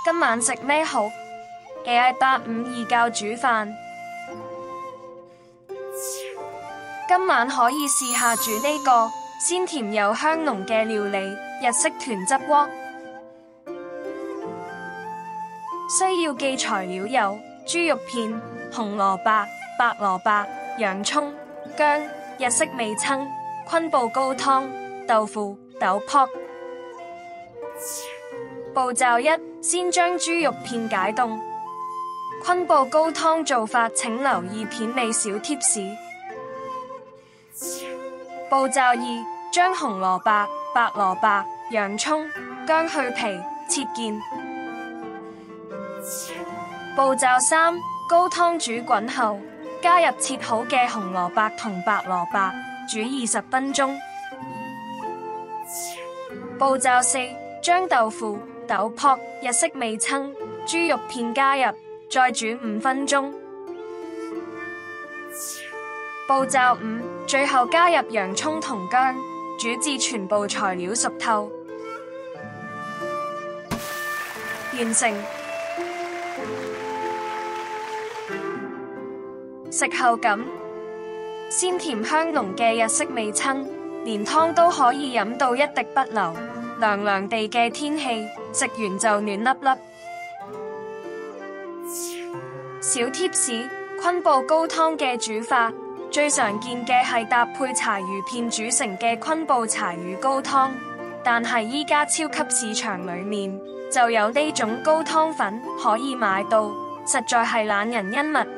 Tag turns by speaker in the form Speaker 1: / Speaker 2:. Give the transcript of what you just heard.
Speaker 1: 今晚食咩好？AI852教煮飯。今晚可以試下煮呢個鮮甜又香濃嘅料理——日式豚汁鍋。需要嘅材料有豬肉片、紅蘿蔔、白蘿蔔、洋蔥、薑、日式味噌、昆布高湯、豆腐、豆卜。步驟1：先將豬肉片解凍。昆布高湯做法請留意片尾小貼士。步驟2：將紅蘿蔔、白蘿蔔、洋蔥、薑去皮切件。步驟3：高湯煮滾後，加入切好嘅紅蘿蔔同白蘿蔔，煮20分鐘。步驟4：將豆腐、豆卜、日式味噌、豬肉片加入，再煮5分鐘。步驟5：最後加入洋蔥同薑，煮至全部材料熟透。完成。食後感：鮮甜香濃嘅日式味噌，連湯都可以飲到一滴不留。涼涼地嘅天氣，食完就暖粒粒。小貼士：昆布高湯嘅煮法，最常見嘅係搭配柴魚片煮成嘅昆布柴魚高湯，但係依家超級市場裏面就有呢種高湯粉可以買到，實在係懶人恩物。